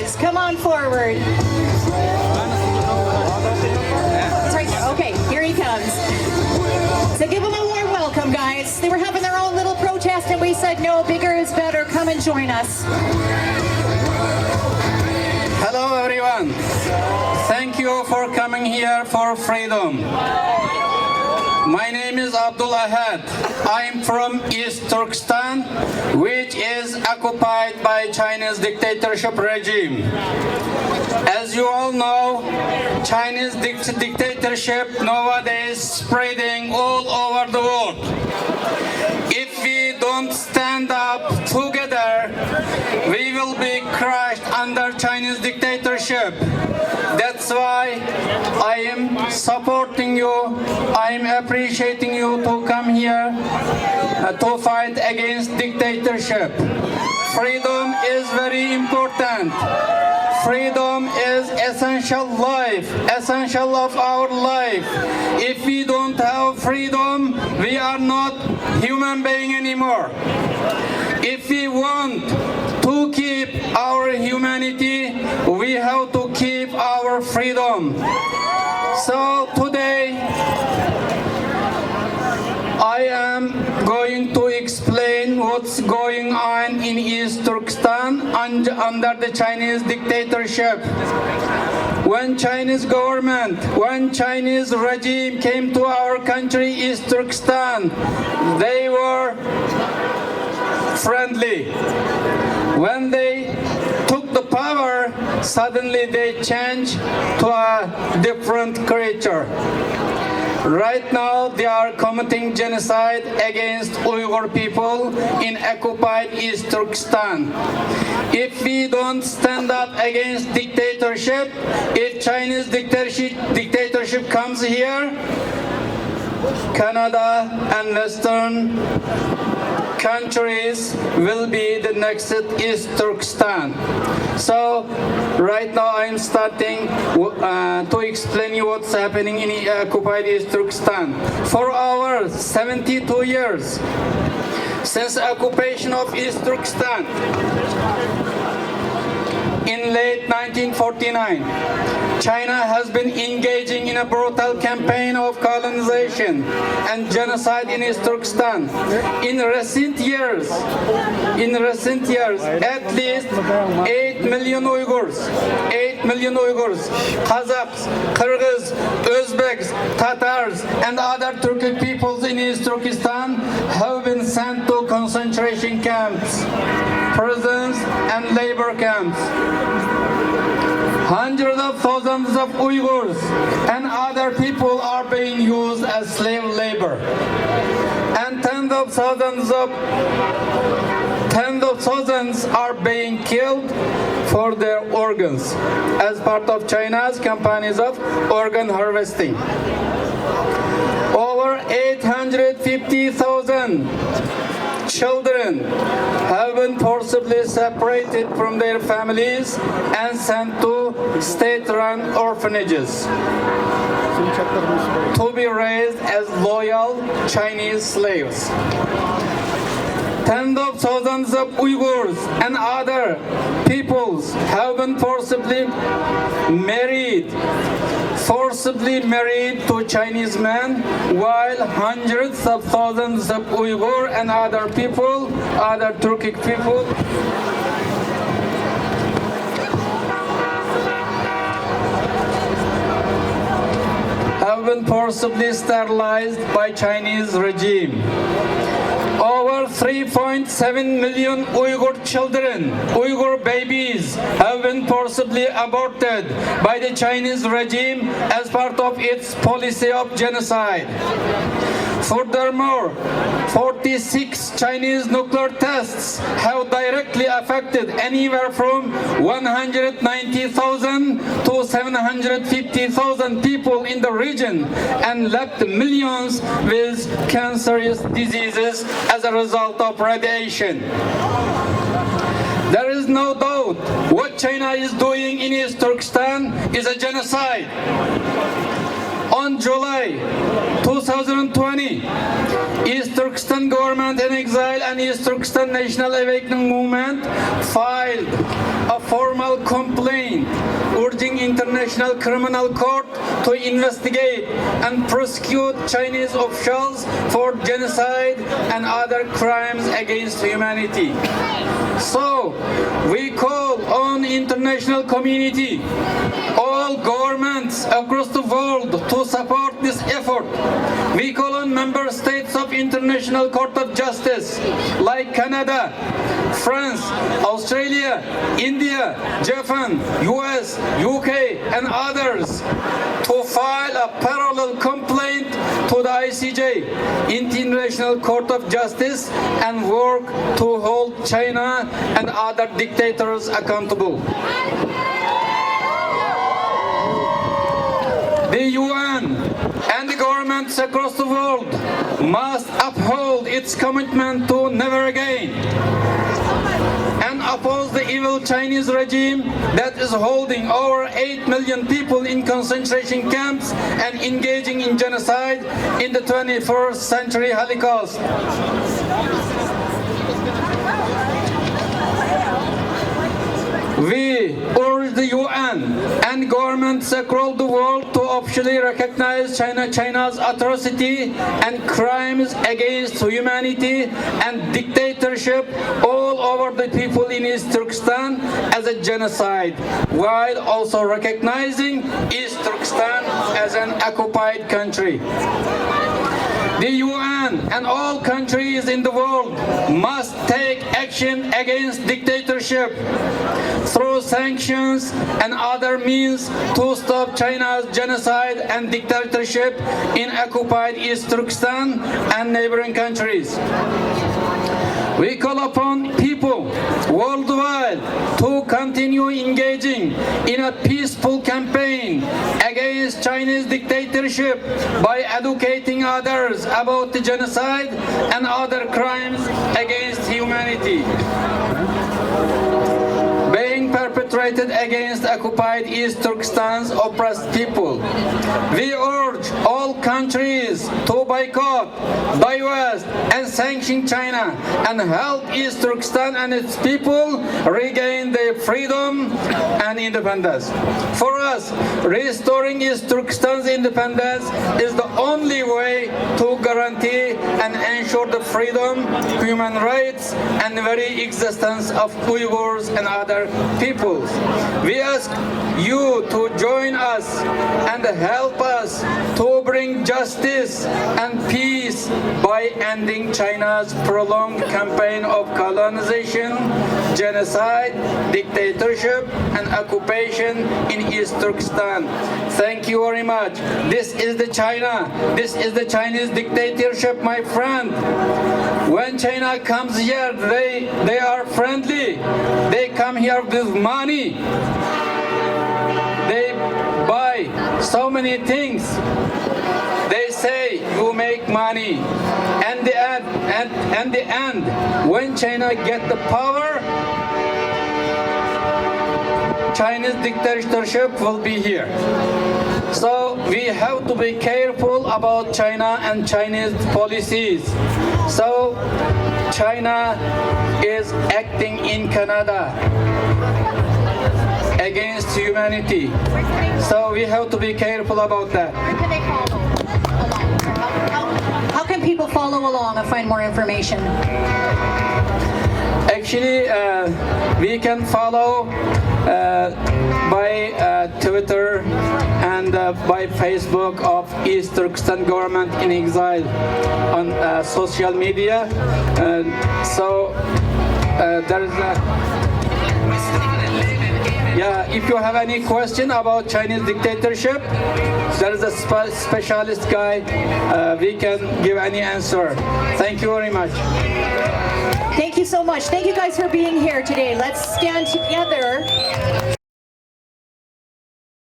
colleagues, come on forward. It's right there. Okay, here he comes. So give them a warm welcome, guys. They were having their own little protest and we said, no, bigger is better. Come and join us. Hello everyone. Thank you for coming here for freedom. My name is Abdul Ahad. I'm from East Turkestan, which is occupied by Chinese dictatorship regime. As you all know, Chinese dictatorship nowadays spreading all over the world. If we don't stand up together, we will be crushed under Chinese dictatorship. That's why I am supporting you. I am appreciating you to come here to fight against dictatorship. Freedom is very important. Freedom is essential life, essential of our life. If we don't have freedom, we are not human being anymore. If we want to keep our humanity, we have to keep our freedom. So today, I am going to explain what's going on in East Turkestan under the Chinese dictatorship. When Chinese government, when Chinese regime came to our country, East Turkestan, they were friendly. When they took the power, suddenly they changed to a different creature. Right now, they are committing genocide against Uyghur people in occupied East Turkestan. If we don't stand up against dictatorship, if Chinese dictatorship comes here, Canada and Western countries will be the next East Turkestan. So right now I'm starting to explain you what's happening in occupied East Turkestan. For over 72 years since occupation of East Turkestan in late 1949, China has been engaging in a brutal campaign of colonization and genocide in East Turkestan. In recent years, at least 8 million Uyghurs, Kazakhs, Kyrgyz, Uzbeks, Tatars, and other Turkic peoples in East Turkestan have been sent to concentration camps, prisons, and labor camps. Hundreds of thousands of Uyghurs and other people are being used as slave labor. And tens of thousands are being killed for their organs as part of China's campaigns of organ harvesting. Over 850,000 children have been forcibly separated from their families and sent to state-run orphanages to be raised as loyal Chinese slaves. Tens of thousands of Uyghurs and other peoples have been forcibly married to Chinese men, while hundreds of thousands of Uyghur and other Turkic people have been forcibly sterilized by Chinese regime. Over 3.7 million Uyghur children, Uyghur babies, have been forcibly aborted by the Chinese regime as part of its policy of genocide. Furthermore, 46 Chinese nuclear tests have directly affected anywhere from 190,000 to 750,000 people in the region and left millions with cancerous diseases as a result of radiation. There is no doubt what China is doing in East Turkestan is a genocide. On July 2020, East Turkestan Government in Exile and East Turkestan National Awakening Movement filed a formal complaint urging International Criminal Court to investigate and prosecute Chinese officials for genocide and other crimes against humanity. So, we call on international community, all governments across the world to support this effort. We call on member states of International Court of Justice like Canada, France, Australia, India, Japan, US, UK and others to file a parallel complaint to the ICJ, International Court of Justice, and work to hold China and other dictators accountable. The UN and the governments across the world must uphold its commitment to never again and oppose the evil Chinese regime that is holding over 8 million people in concentration camps and engaging in genocide in the 21st century Holocaust. We urge the UN and governments across the world to officially recognize China's atrocity and crimes against humanity and dictatorship all over the people in East Turkestan as a genocide, while also recognizing East Turkestan as an occupied country. The UN and all countries in the world must take action against dictatorship through sanctions and other means to stop China's genocide and dictatorship in occupied East Turkestan and neighboring countries. We call upon people worldwide to continue engaging in a peaceful campaign against Chinese dictatorship by educating others about the genocide and other crimes against humanity being perpetrated against occupied East Turkestan's oppressed people. We urge all countries to boycott, divest, and sanction China and help East Turkestan and its people regain their freedom and independence. For us, restoring East Turkestan's independence is the only way to guarantee and ensure the freedom, human rights, and the very existence of Uyghurs and other peoples. We ask you to join us and help us to bring justice and peace by ending China's prolonged campaign of colonization, genocide, dictatorship, and occupation in East Turkestan. Thank you very much. This is the China. This is the Chinese dictatorship, my friend. When China comes here, they are friendly. They come here with money. They buy so many things. They say you make money. And the end, when China get the power, Chinese dictatorship will be here. So we have to be careful about China and Chinese policies. So China is acting in Canada against humanity. So we have to be careful about that. Where can they follow along? How can people follow along and find more information? Actually, we can follow by Twitter and by Facebook of East Turkestan Government in Exile on social media. So there is if you have any question about Chinese dictatorship, there is a specialist guy. We can give any answer. Thank you very much. Thank you so much. Thank you guys for being here today. Let's stand together